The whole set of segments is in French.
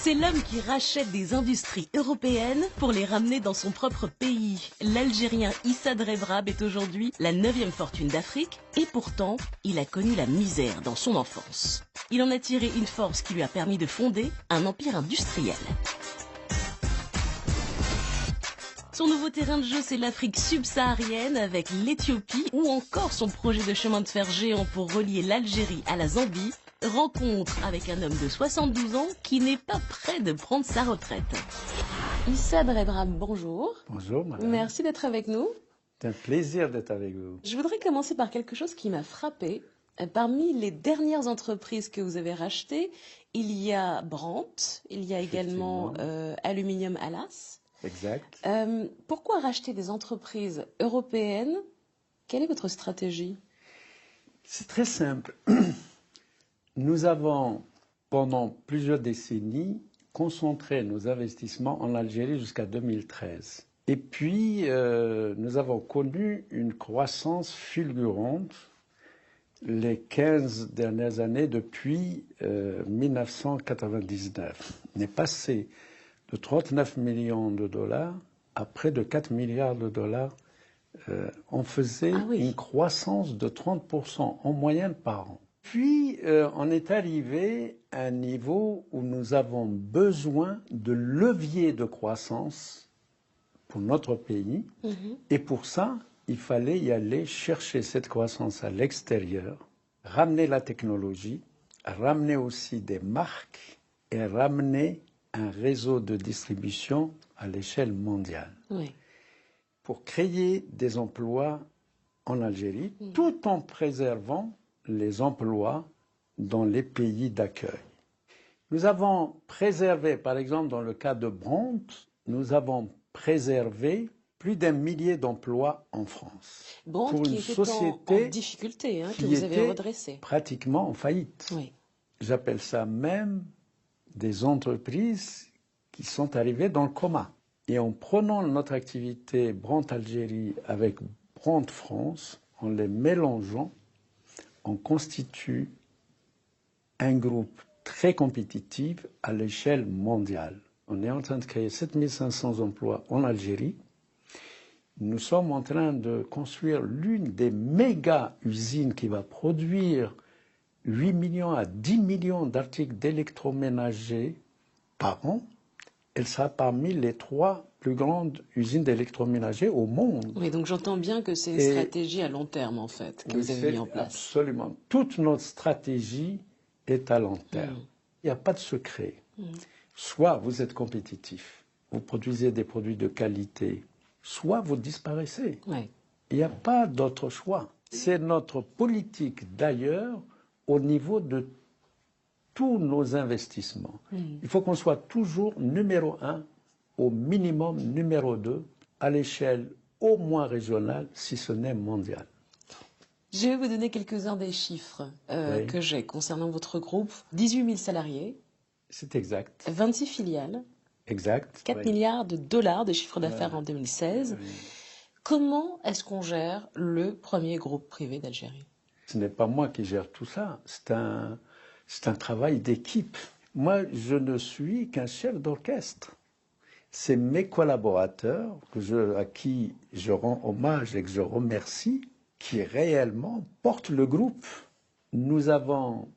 C'est l'homme qui rachète des industries européennes pour les ramener dans son propre pays. L'Algérien Issa Drebrab est aujourd'hui la 9e fortune d'Afrique et pourtant, il a connu la misère dans son enfance. Il en a tiré une force qui lui a permis de fonder un empire industriel. Son nouveau terrain de jeu, c'est l'Afrique subsaharienne avec l'Éthiopie ou encore son projet de chemin de fer géant pour relier l'Algérie à la Zambie. Rencontre avec un homme de 72 ans qui n'est pas prêt de prendre sa retraite. Issa Drebrab, bonjour. Bonjour, madame. Merci d'être avec nous. C'est un plaisir d'être avec vous. Je voudrais commencer par quelque chose qui m'a frappé. Parmi les dernières entreprises que vous avez rachetées, il y a Brandt, il y a également Aluminium Alas. Exact. Pourquoi racheter des entreprises européennes? Quelle est votre stratégie? C'est très simple. Nous avons, pendant plusieurs décennies, concentré nos investissements en Algérie jusqu'à 2013. Et puis, nous avons connu une croissance fulgurante les 15 dernières années depuis 1999. On est passé de 39 millions de dollars à près de 4 milliards de dollars. On faisait une croissance de 30% en moyenne par an. Puis, on est arrivé à un niveau où nous avons besoin de leviers de croissance pour notre pays. Et pour ça, il fallait y aller chercher cette croissance à l'extérieur, ramener la technologie, ramener aussi des marques et ramener un réseau de distribution à l'échelle mondiale. Pour créer des emplois en Algérie, tout en préservant les emplois dans les pays d'accueil. Nous avons préservé, par exemple, dans le cas de Brandt, nous avons préservé plus d'1 millier d'emplois en France. Brandt pour qui une était société en difficulté, que qui vous avez était redressé. Pratiquement en faillite. J'appelle ça même des entreprises qui sont arrivées dans le coma. Et en prenant notre activité Brandt Algérie avec Brandt France, en les mélangeant, on constitue un groupe très compétitif à l'échelle mondiale. On est en train de créer 7500 emplois en Algérie. Nous sommes en train de construire l'une des méga-usines qui va produire 8 millions à 10 millions d'articles d'électroménager par an. Elle sera parmi les 3 plus grandes usines d'électroménager au monde. Oui, donc j'entends bien que c'est une stratégie à long terme, en fait, que vous avez mis en place. Absolument. Toute notre stratégie est à long terme. Il n'y a pas de secret. Soit vous êtes compétitif, vous produisez des produits de qualité, soit vous disparaissez. Il n'y a pas d'autre choix. C'est notre politique, d'ailleurs, au niveau de tous nos investissements. Il faut qu'on soit toujours numéro 1, au minimum numéro 2, à l'échelle au moins régionale, si ce n'est mondiale. Je vais vous donner quelques-uns des chiffres que j'ai concernant votre groupe. 18 000 salariés. C'est exact. 26 filiales. Exact. 4 milliards de dollars de chiffre d'affaires en 2016. Comment est-ce qu'on gère le premier groupe privé d'Algérie? Ce n'est pas moi qui gère tout ça. C'est un travail d'équipe. Moi, je ne suis qu'un chef d'orchestre. C'est mes collaborateurs à qui je rends hommage et que je remercie qui réellement portent le groupe. Nous avons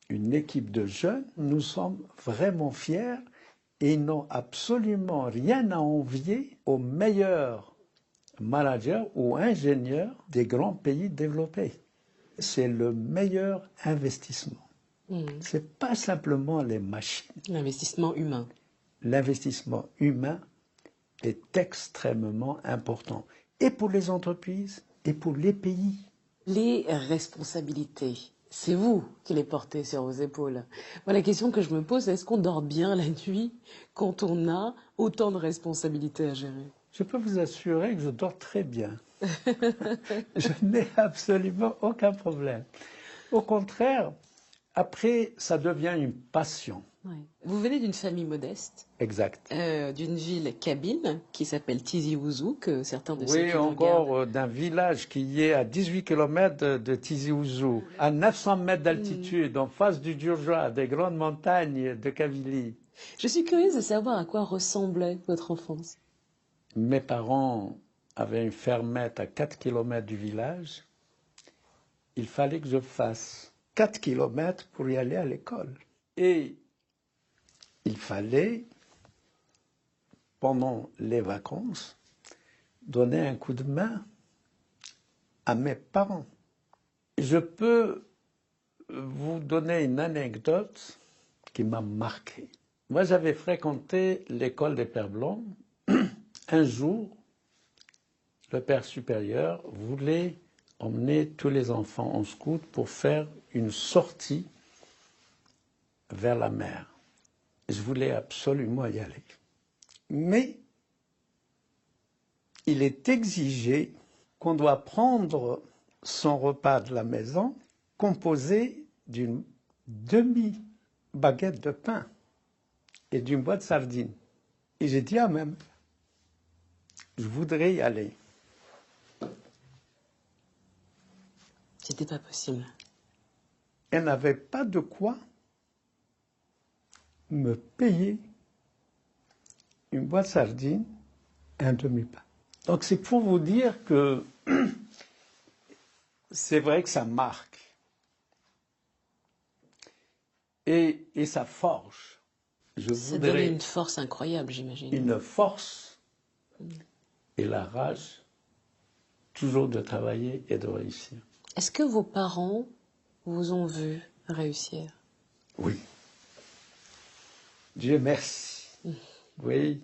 une équipe de jeunes, nous sommes vraiment fiers et ils n'ont absolument rien à envier aux meilleurs managers ou ingénieurs des grands pays développés. C'est le meilleur investissement. Ce n'est pas simplement les machines. L'investissement humain. L'investissement humain est extrêmement important, et pour les entreprises, et pour les pays. Les responsabilités, c'est vous qui les portez sur vos épaules. Moi, la question que je me pose, est-ce qu'on dort bien la nuit quand on a autant de responsabilités à gérer? Je peux vous assurer que je dors très bien. Je n'ai absolument aucun problème. Au contraire, après, ça devient une passion. Vous venez d'une famille modeste. Exact. D'une ville kabyle qui s'appelle Tizi Ouzou, que certains de ceux qui Oui, vous encore regardent... d'un village qui est à 18 km de Tizi Ouzou, à 900 mètres d'altitude, en face du Djoudja, des grandes montagnes de Kabylie. Je suis curieuse de savoir à quoi ressemblait votre enfance. Mes parents avaient une fermette à 4 kilomètres du village. Il fallait que je fasse 4 kilomètres pour y aller à l'école. Et il fallait, pendant les vacances, donner un coup de main à mes parents. Je peux vous donner une anecdote qui m'a marqué. Moi, j'avais fréquenté l'école des Pères Blancs. Un jour, le père supérieur voulait emmener tous les enfants en scout pour faire une sortie vers la mer. Je voulais absolument y aller. Mais il est exigé qu'on doit prendre son repas de la maison composé d'une demi-baguette de pain et d'une boîte de sardines. Et j'ai dit à ma mère, je voudrais y aller. C'était pas possible. Elle n'avait pas de quoi me payer une boîte de sardines et un demi-pain. Donc c'est pour vous dire que c'est vrai que ça marque. Et ça forge. Ça donnait une force incroyable, j'imagine. Une force et la rage, toujours de travailler et de réussir. Est-ce que vos parents vous ont vu réussir? Oui. Dieu merci. Oui,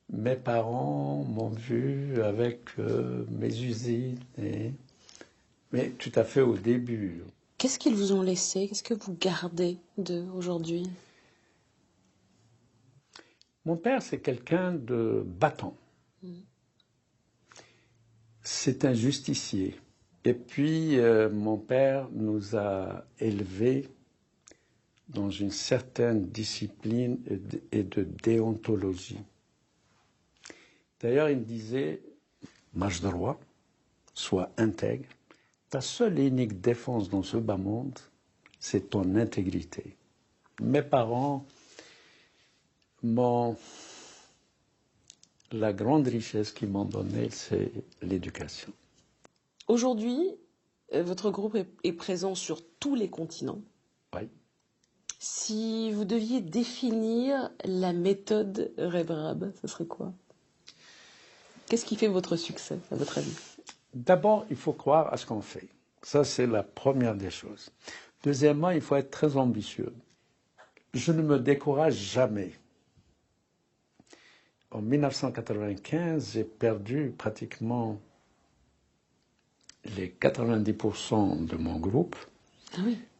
mes parents m'ont vu avec mes usines, mais tout à fait au début. Qu'est-ce qu'ils vous ont laissé? Qu'est-ce que vous gardez d'eux aujourd'hui? Mon père, c'est quelqu'un de battant. C'est un justicier. Et puis, mon père nous a élevés dans une certaine discipline et de déontologie. D'ailleurs, il me disait, marche droit, sois intègre. Ta seule et unique défense dans ce bas monde, c'est ton intégrité. Mes parents m'ont... La grande richesse qu'ils m'ont donnée, c'est l'éducation. Aujourd'hui, votre groupe est présent sur tous les continents. Oui. Si vous deviez définir la méthode Rebrab, ce serait quoi? Qu'est-ce qui fait votre succès, à votre avis? D'abord, il faut croire à ce qu'on fait. Ça, c'est la première des choses. Deuxièmement, il faut être très ambitieux. Je ne me décourage jamais. En 1995, j'ai perdu pratiquement les 90% de mon groupe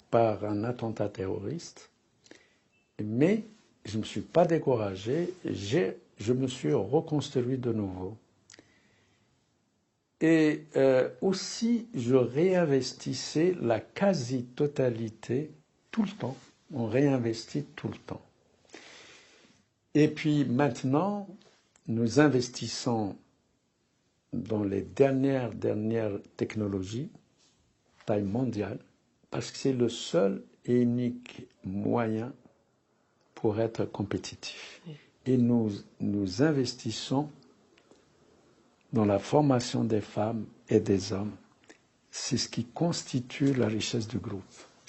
par un attentat terroriste. Mais je ne me suis pas découragé, je me suis reconstruit de nouveau. Et aussi, je réinvestissais la quasi-totalité tout le temps. On réinvestit tout le temps. Et puis maintenant, nous investissons dans les dernières technologies, taille mondiale, parce que c'est le seul et unique moyen pour être compétitif. Et nous investissons dans la formation des femmes et des hommes. C'est ce qui constitue la richesse du groupe.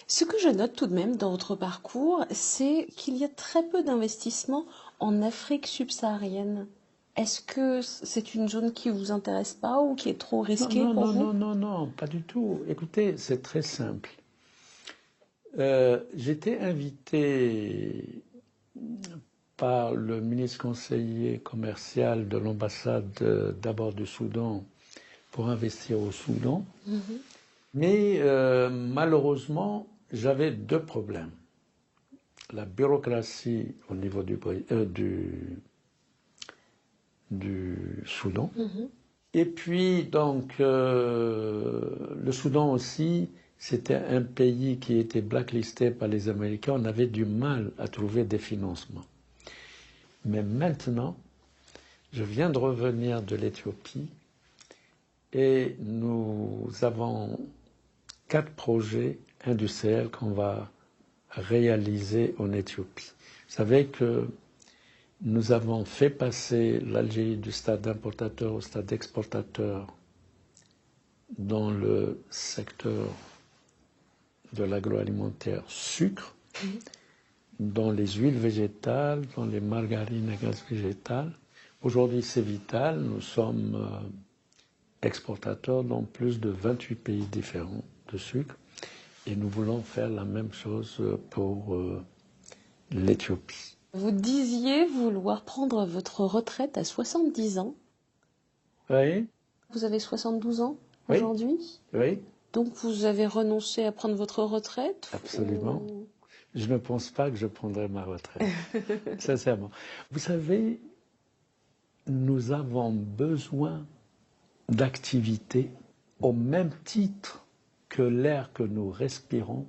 Ce que je note tout de même dans votre parcours, c'est qu'il y a très peu d'investissements en Afrique subsaharienne. Est-ce que c'est une zone qui ne vous intéresse pas ou qui est trop risquée pour vous? Non, pas du tout. Écoutez, c'est très simple. J'étais invité par le ministre conseiller commercial de l'ambassade d'abord du Soudan pour investir au Soudan. Mais malheureusement, j'avais deux problèmes. La bureaucratie au niveau du Soudan. Et puis, donc, le Soudan aussi, c'était un pays qui était blacklisté par les Américains. On avait du mal à trouver des financements. Mais maintenant, je viens de revenir de l'Éthiopie et nous avons 4 projets industriels qu'on va réaliser en Éthiopie. Vous savez que Nous avons fait passer l'Algérie du stade importateur au stade exportateur dans le secteur de l'agroalimentaire sucre, dans les huiles végétales, dans les margarines à gaz végétal. Aujourd'hui, c'est vital. Nous sommes exportateurs dans plus de 28 pays différents de sucre et nous voulons faire la même chose pour l'Éthiopie. Vous disiez vouloir prendre votre retraite à 70 ans. Oui. Vous avez 72 ans aujourd'hui. Oui. Donc vous avez renoncé à prendre votre retraite? Absolument. Je ne pense pas que je prendrai ma retraite, sincèrement. Vous savez, nous avons besoin d'activité au même titre que l'air que nous respirons,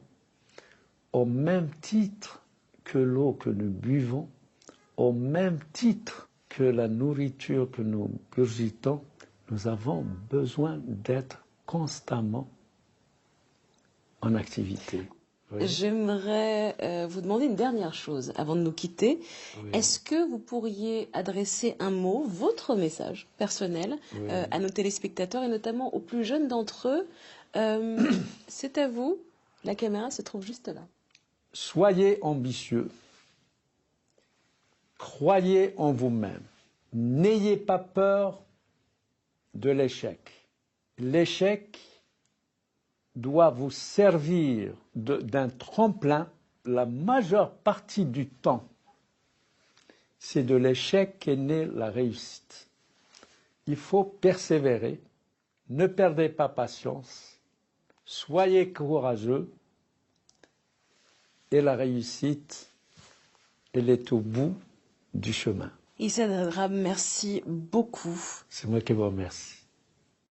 au même titre que l'eau que nous buvons, au même titre que la nourriture que nous gurgitons. Nous avons besoin d'être constamment en activité. Oui. J'aimerais vous demander une dernière chose avant de nous quitter. Oui. Est-ce que vous pourriez adresser un mot, votre message personnel, à nos téléspectateurs et notamment aux plus jeunes d'entre eux? C'est à vous, la caméra se trouve juste là. Soyez ambitieux, croyez en vous-même, n'ayez pas peur de l'échec. L'échec doit vous servir d'un tremplin. La majeure partie du temps, c'est de l'échec qu'est née la réussite. Il faut persévérer, ne perdez pas patience, soyez courageux et la réussite, elle est au bout du chemin. Issa Draab, merci beaucoup. C'est moi qui vous remercie.